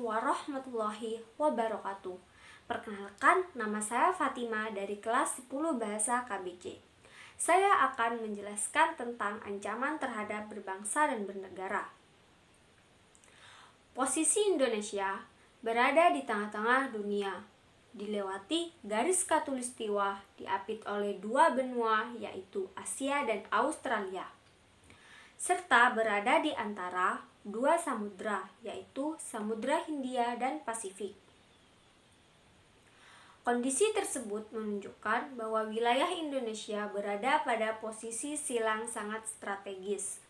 warahmatullahi wabarakatuh. Perkenalkan, nama saya Fatima dari kelas 10 Bahasa KBC. Saya akan menjelaskan tentang ancaman terhadap berbangsa dan bernegara. Posisi Indonesia berada di tengah-tengah dunia, dilewati garis khatulistiwa diapit oleh dua benua yaitu Asia dan Australia, serta berada di antara dua samudra yaitu Samudra Hindia dan Pasifik. Kondisi tersebut menunjukkan bahwa wilayah Indonesia berada pada posisi silang sangat strategis.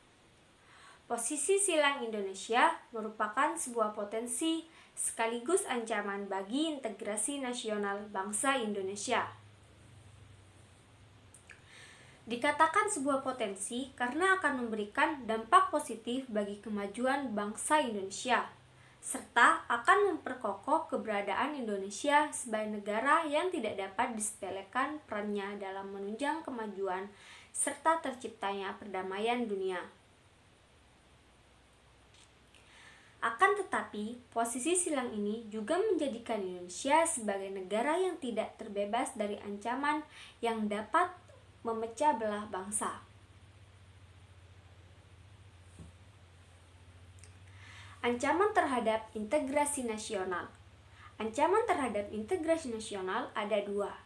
Posisi silang Indonesia merupakan sebuah potensi sekaligus ancaman bagi integrasi nasional bangsa Indonesia. Dikatakan sebuah potensi karena akan memberikan dampak positif bagi kemajuan bangsa Indonesia, serta akan memperkokoh keberadaan Indonesia sebagai negara yang tidak dapat disepelekan perannya dalam menunjang kemajuan serta terciptanya perdamaian dunia. Akan tetapi, posisi silang ini juga menjadikan Indonesia sebagai negara yang tidak terbebas dari ancaman yang dapat memecah belah bangsa. Ancaman terhadap integrasi nasional. Ancaman terhadap integrasi nasional ada dua,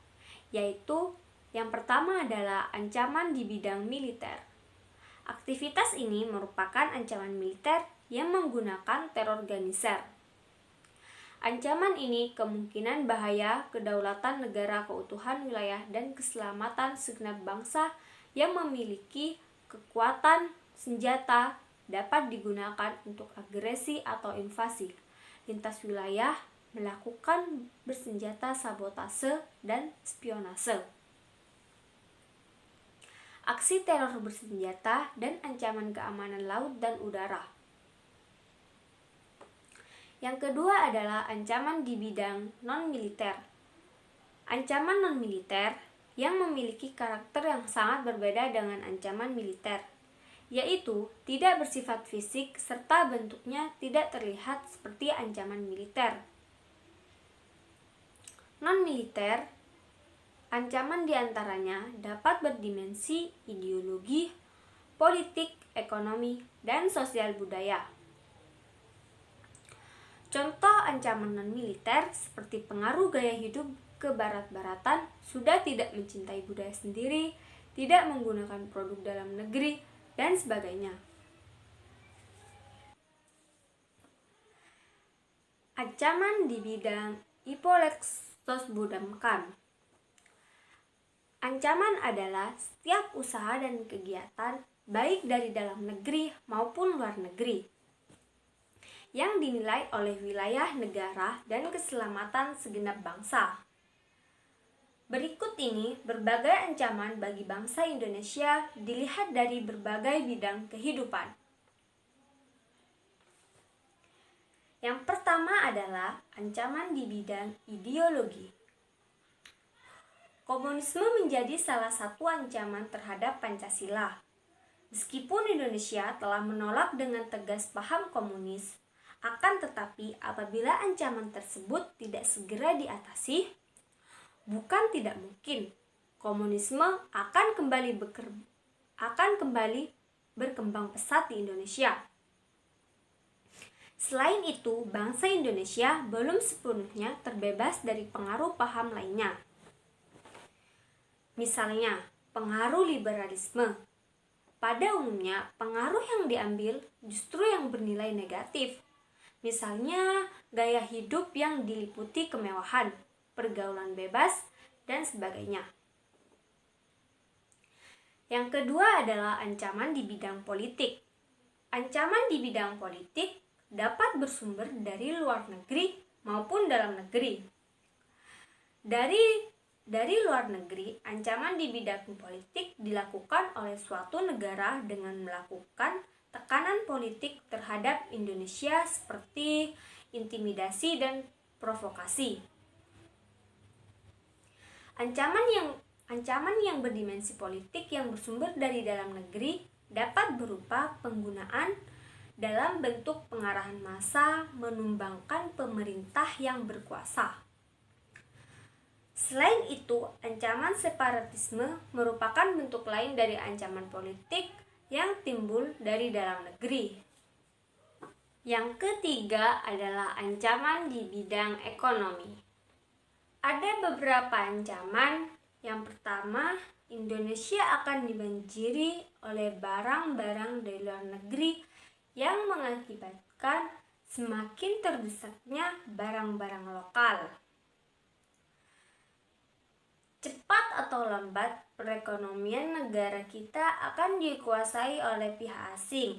yaitu yang pertama adalah ancaman di bidang militer. Aktivitas ini merupakan ancaman militer yang menggunakan terorganisir. Ancaman ini kemungkinan bahaya kedaulatan negara, keutuhan wilayah, dan keselamatan segenap bangsa yang memiliki kekuatan senjata dapat digunakan untuk agresi atau invasi lintas wilayah, melakukan bersenjata sabotase dan spionase, aksi teror bersenjata, dan ancaman keamanan laut dan udara. Yang kedua adalah ancaman di bidang non-militer. Ancaman non-militer yang memiliki karakter yang sangat berbeda dengan ancaman militer, yaitu tidak bersifat fisik serta bentuknya tidak terlihat seperti ancaman militer. Non-militer, ancaman diantaranya dapat berdimensi ideologi, politik, ekonomi, dan sosial budaya. Contoh ancaman non-militer seperti pengaruh gaya hidup kebarat-baratan, sudah tidak mencintai budaya sendiri, tidak menggunakan produk dalam negeri, dan sebagainya. Ancaman di bidang Ipolexosbudamkan. Ancaman adalah setiap usaha dan kegiatan baik dari dalam negeri maupun luar negeri yang dinilai oleh wilayah negara dan keselamatan segenap bangsa. Berikut ini berbagai ancaman bagi bangsa Indonesia dilihat dari berbagai bidang kehidupan. Yang pertama adalah ancaman di bidang ideologi. Komunisme menjadi salah satu ancaman terhadap Pancasila. Meskipun Indonesia telah menolak dengan tegas paham komunis, akan tetapi apabila ancaman tersebut tidak segera diatasi, bukan tidak mungkin komunisme akan kembali berkembang pesat di Indonesia. Selain itu, bangsa Indonesia belum sepenuhnya terbebas dari pengaruh paham lainnya. Misalnya, pengaruh liberalisme. Pada umumnya, pengaruh yang diambil justru yang bernilai negatif. Misalnya, gaya hidup yang diliputi kemewahan, pergaulan bebas, dan sebagainya. Yang kedua adalah ancaman di bidang politik. Ancaman di bidang politik dapat bersumber dari luar negeri maupun dalam negeri. Dari luar negeri, ancaman di bidang politik dilakukan oleh suatu negara dengan melakukan tekanan politik terhadap Indonesia seperti intimidasi dan provokasi. Ancaman yang berdimensi politik yang bersumber dari dalam negeri dapat berupa penggunaan dalam bentuk pengarahan massa menumbangkan pemerintah yang berkuasa. Selain itu, ancaman separatisme merupakan bentuk lain dari ancaman politik yang timbul dari dalam negeri. Yang ketiga adalah ancaman di bidang ekonomi. Ada beberapa ancaman. Yang pertama, Indonesia akan dibanjiri oleh barang-barang dari luar negeri yang mengakibatkan semakin terdesaknya barang-barang lokal. Cepat atau lambat, perekonomian negara kita akan dikuasai oleh pihak asing,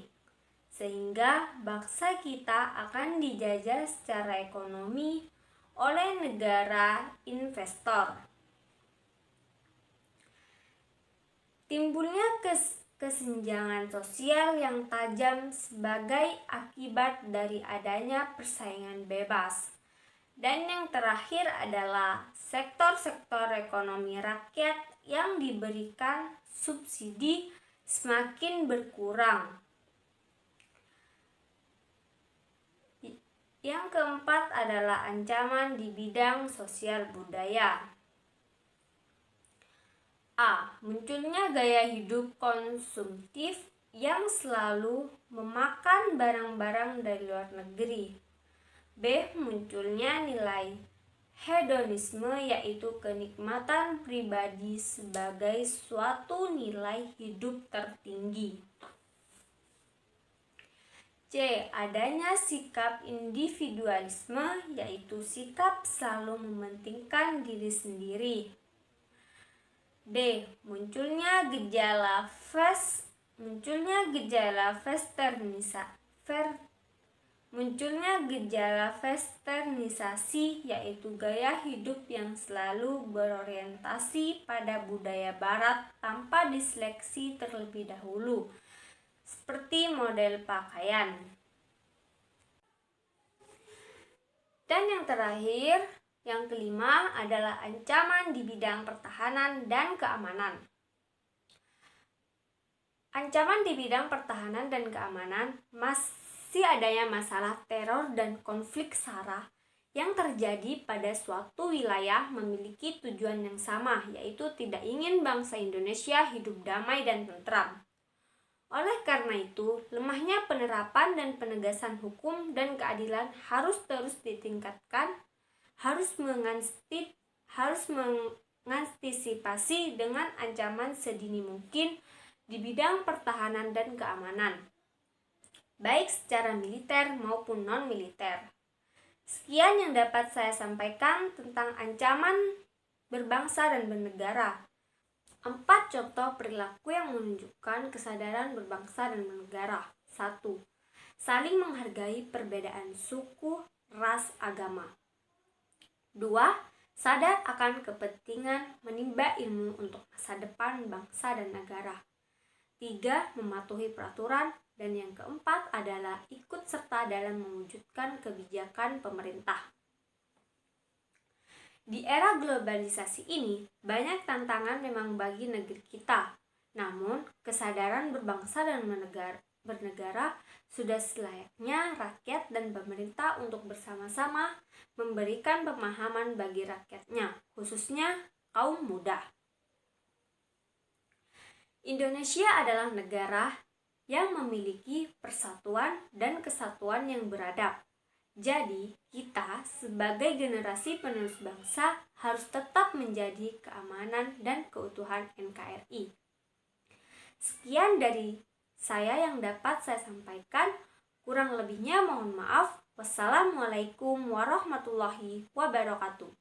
sehingga bangsa kita akan dijajah secara ekonomi oleh negara investor. Timbulnya kesenjangan sosial yang tajam sebagai akibat dari adanya persaingan bebas. Dan yang terakhir adalah sektor-sektor ekonomi rakyat yang diberikan subsidi semakin berkurang. Yang keempat adalah ancaman di bidang sosial budaya. A. Munculnya gaya hidup konsumtif yang selalu memakan barang-barang dari luar negeri. B. Munculnya nilai hedonisme, yaitu kenikmatan pribadi sebagai suatu nilai hidup tertinggi. C. Adanya sikap individualisme, yaitu sikap selalu mementingkan diri sendiri. D. Munculnya gejala westernisasi, yaitu gaya hidup yang selalu berorientasi pada budaya barat tanpa diseleksi terlebih dahulu, seperti model pakaian. Dan yang terakhir, yang kelima adalah ancaman di bidang pertahanan dan keamanan. Ancaman di bidang pertahanan dan keamanan masih adanya masalah teror dan konflik SARA yang terjadi pada suatu wilayah memiliki tujuan yang sama, yaitu tidak ingin bangsa Indonesia hidup damai dan tentram. Oleh karena itu, lemahnya penerapan dan penegasan hukum dan keadilan harus terus ditingkatkan, harus mengantisipasi dengan ancaman sedini mungkin di bidang pertahanan dan keamanan, baik secara militer maupun non-militer. Sekian yang dapat saya sampaikan tentang ancaman berbangsa dan bernegara. 4 contoh perilaku yang menunjukkan kesadaran berbangsa dan bernegara. 1. Saling menghargai perbedaan suku, ras, agama. 2. Sadar akan kepentingan menimba ilmu untuk masa depan bangsa dan negara. 3. Mematuhi peraturan. Dan yang keempat adalah ikut serta dalam mewujudkan kebijakan pemerintah. Di era globalisasi ini, banyak tantangan memang bagi negeri kita. Namun, kesadaran berbangsa dan bernegara sudah selayaknya rakyat dan pemerintah untuk bersama-sama memberikan pemahaman bagi rakyatnya, khususnya kaum muda. Indonesia adalah negara yang memiliki persatuan dan kesatuan yang beradab. Jadi, kita sebagai generasi penerus bangsa harus tetap menjadi keamanan dan keutuhan NKRI. Sekian dari saya yang dapat saya sampaikan. Kurang lebihnya mohon maaf. Wassalamualaikum warahmatullahi wabarakatuh.